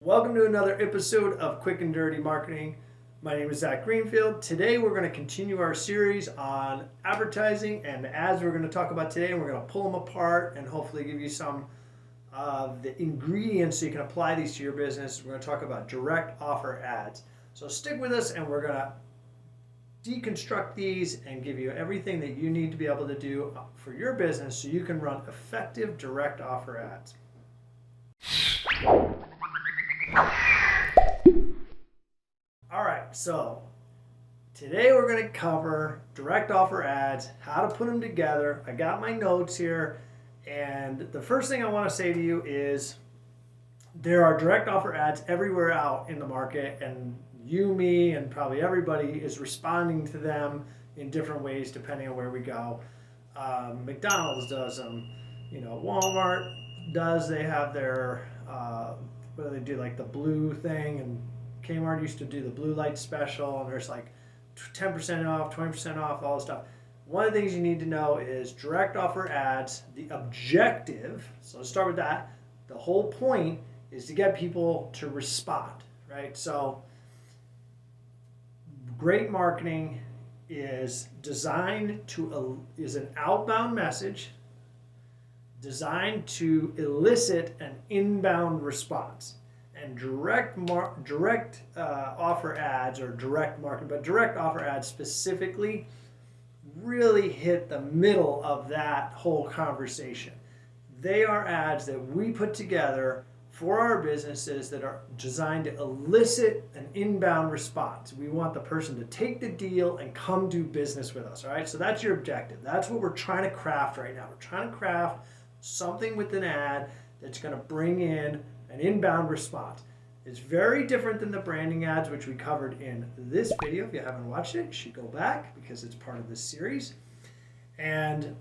Welcome to another episode of Quick and Dirty Marketing. My name is Zach Greenfield. Today we're going to continue our series on advertising and the ads we're going to talk about today, and we're going to pull them apart and hopefully give you some of the ingredients so you can apply these to your business. We're going to talk about direct offer ads. So stick with us and we're going to deconstruct these and give you everything that you need to be able to do for your business so you can run effective direct offer ads. All right, so today we're going to cover direct offer ads, how to put them together. I got my notes here, and the first thing I want to say to you is there are direct offer ads everywhere out in the market, and you, me, and probably everybody is responding to them in different ways depending on where we go. McDonald's does them, Walmart does. They have their what do they do, like the blue thing, and Kmart used to do the blue light special, and there's like 10% off, 20% off, all this stuff. One of the things you need to know is direct offer ads, the objective, so let's start with that. The whole point is to get people to respond, right? So great marketing is designed to, is an outbound message designed to elicit an inbound response. And direct offer ads, or direct marketing, but direct offer ads specifically really hit the middle of that whole conversation. They are ads that we put together for our businesses that are designed to elicit an inbound response. We want the person to take the deal and come do business with us, all right? So that's your objective. That's what we're trying to craft right now. We're trying to craft something with an ad that's going to bring in an inbound response. It's very different than the branding ads, which we covered in this video. If you haven't watched it, you should go back because it's part of this series. And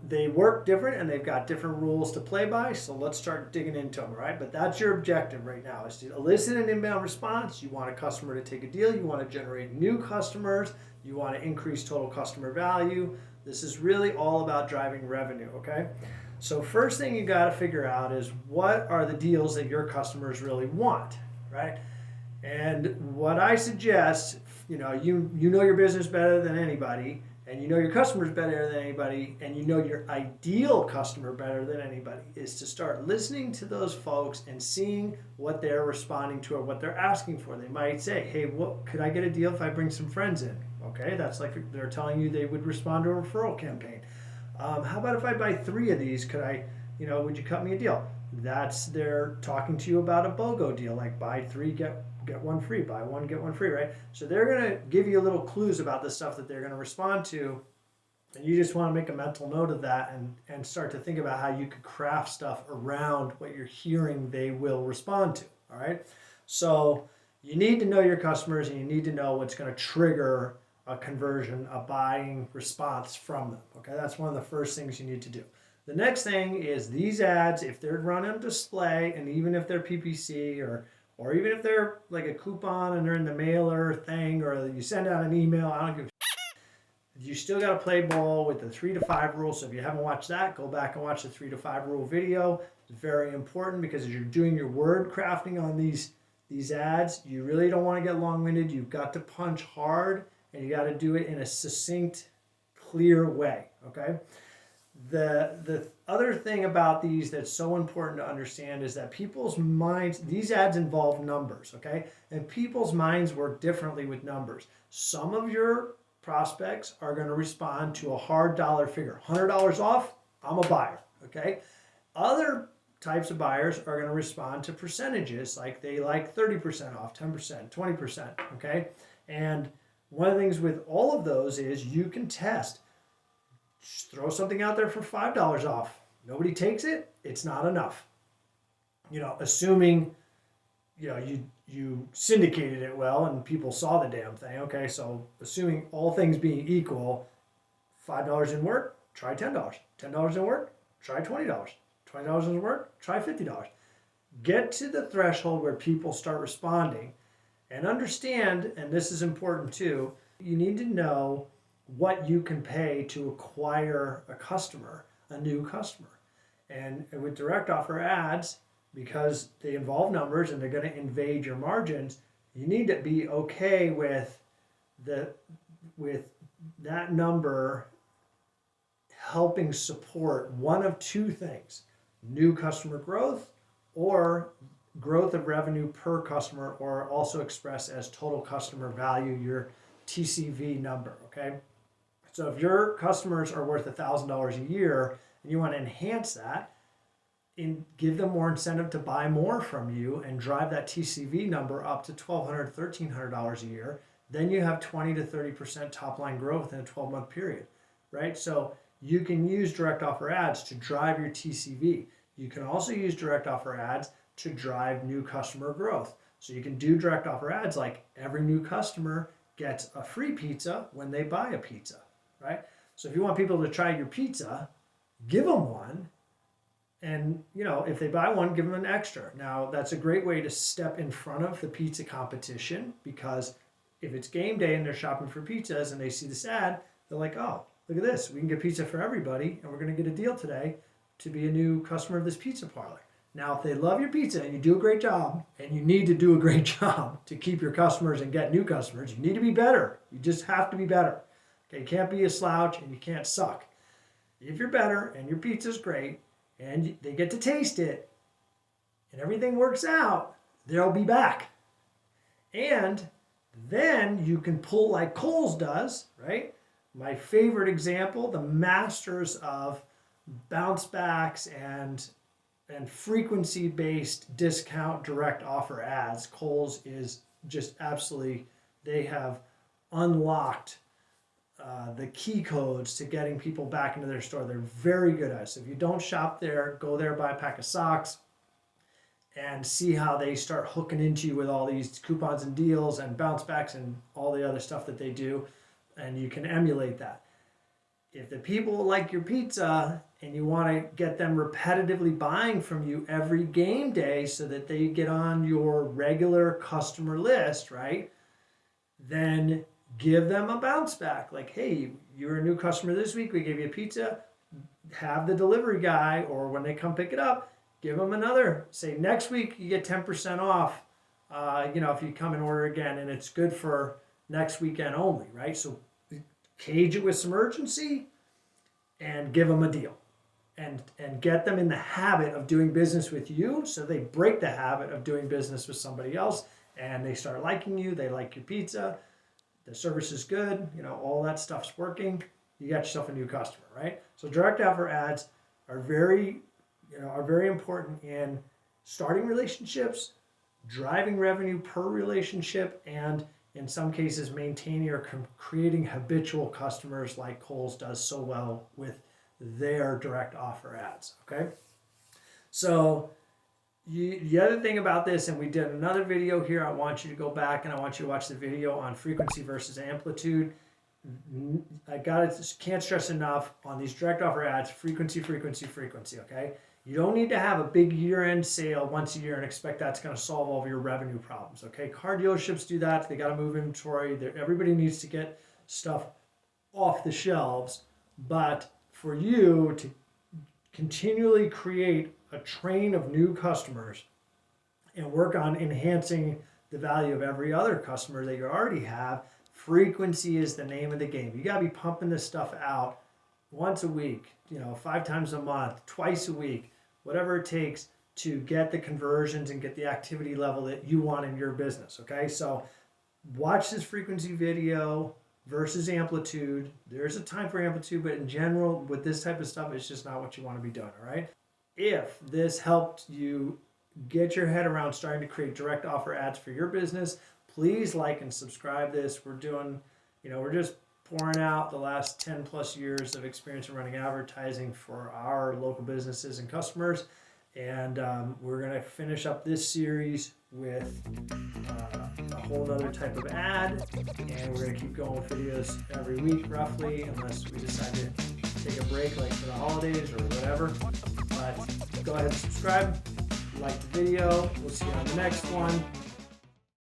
they work different, and they've got different rules to play by. So let's start digging into them, right? But that's your objective right now, is to elicit an inbound response. You want a customer to take a deal. You want to generate new customers. You want to increase total customer value. This is really all about driving revenue, okay? So first thing you got to figure out is what are the deals that your customers really want, right? And what I suggest, you know your business better than anybody, and you know your customers better than anybody, and you know your ideal customer better than anybody, is to start listening to those folks and seeing what they're responding to or what they're asking for. They might say, hey, what could I get a deal if I bring some friends in? Okay, that's like they're telling you they would respond to a referral campaign. How about if I buy 3 of these? Could I, would you cut me a deal? They're talking to you about a BOGO deal, like buy 3, get one free, buy 1, get 1 free, right? So they're going to give you little clues about the stuff that they're going to respond to. And you just want to make a mental note of that and start to think about how you could craft stuff around what you're hearing they will respond to, all right? So you need to know your customers, and you need to know what's going to trigger a conversion, a buying response from them. Okay, that's one of the first things you need to do. The next thing is these ads, if they're run on display, and even if they're PPC, or even if they're like a coupon and they're in the mailer thing, or you send out an email, I don't give a you still got to play ball with the 3 to 5 rule. So if you haven't watched that, go back and watch the 3 to 5 rule video. It's very important because as you're doing your word crafting on these ads, you really don't want to get long-winded. You've got to punch hard, and you got to do it in a succinct, clear way, okay? The other thing about these that's so important to understand is that people's minds, these ads involve numbers, okay? And people's minds work differently with numbers. Some of your prospects are going to respond to a hard dollar figure. $100 off, I'm a buyer, okay? Other types of buyers are going to respond to percentages, like they like 30% off, 10%, 20%, okay? And one of the things with all of those is you can test. Just throw something out there for $5 off. Nobody takes it, it's not enough. Assuming you syndicated it well and people saw the damn thing. Okay, so assuming all things being equal, $5 didn't work, try $10. $10 didn't work, try $20. $20 doesn't work, try $50. Get to the threshold where people start responding. And understand, and this is important too, you need to know what you can pay to acquire a new customer. And with direct offer ads, because they involve numbers and they're going to invade your margins. You need to be okay with that number helping support one of two things: new customer growth or growth of revenue per customer, or also expressed as total customer value, your TCV number, okay? So if your customers are worth $1,000 a year and you want to enhance that and give them more incentive to buy more from you and drive that TCV number up to $1,200, $1,300 a year, then you have 20 to 30% top line growth in a 12-month period, right? So you can use direct offer ads to drive your TCV. You can also use direct offer ads to drive new customer growth. So you can do direct offer ads like every new customer gets a free pizza when they buy a pizza, right? So if you want people to try your pizza, give them one. And, if they buy one, give them an extra. Now, that's a great way to step in front of the pizza competition, because if it's game day and they're shopping for pizzas and they see this ad, they're like, oh, look at this. We can get pizza for everybody, and we're going to get a deal today to be a new customer of this pizza parlor. Now, if they love your pizza and you do a great job, and you need to do a great job to keep your customers and get new customers, you need to be better. You just have to be better. Okay, you can't be a slouch and you can't suck. If you're better and your pizza's great and they get to taste it and everything works out, they'll be back. And then you can pull like Kohl's does, right? My favorite example, the masters of bounce backs and frequency-based discount direct offer ads. Kohl's is just absolutely, they have unlocked the key codes to getting people back into their store. They're very good at it. So if you don't shop there, go there, buy a pack of socks, and see how they start hooking into you with all these coupons and deals and bounce backs and all the other stuff that they do, and you can emulate that. If the people like your pizza and you want to get them repetitively buying from you every game day so that they get on your regular customer list, right? Then give them a bounce back. Like, hey, you're a new customer this week. We gave you a pizza. Have the delivery guy, or when they come pick it up, give them another. Say, next week you get 10% off, if you come and order again, and it's good for next weekend only, right? So cage it with some urgency and give them a deal, and get them in the habit of doing business with you, so they break the habit of doing business with somebody else and they start liking you. They like your pizza, the service is good, all that stuff's working. You got yourself a new customer, right? So direct offer ads are very important in starting relationships, driving revenue per relationship, and in some cases maintaining or creating habitual customers like Kohl's does so well with their direct offer ads, okay? So the other thing about this, and we did another video here, I want you to go back and I want you to watch the video on frequency versus amplitude. Can't stress enough on these direct offer ads, frequency, okay? You don't need to have a big year-end sale once a year and expect that's going to solve all of your revenue problems, okay? Car dealerships do that. They got to move inventory. Everybody needs to get stuff off the shelves. But for you to continually create a train of new customers and work on enhancing the value of every other customer that you already have, frequency is the name of the game. You got to be pumping this stuff out once a week, 5 times a month, twice a week, whatever it takes to get the conversions and get the activity level that you want in your business, okay? So watch this frequency video versus amplitude. There's a time for amplitude, but in general, with this type of stuff, it's just not what you want to be doing, all right? If this helped you get your head around starting to create direct offer ads for your business, please like and subscribe this. We're doing, we're just pouring out the last 10 plus years of experience in running advertising for our local businesses and customers. And we're going to finish up this series with a whole other type of ad. And we're going to keep going with videos every week, roughly, unless we decide to take a break, like for the holidays or whatever. But go ahead and subscribe, like the video. We'll see you on the next one.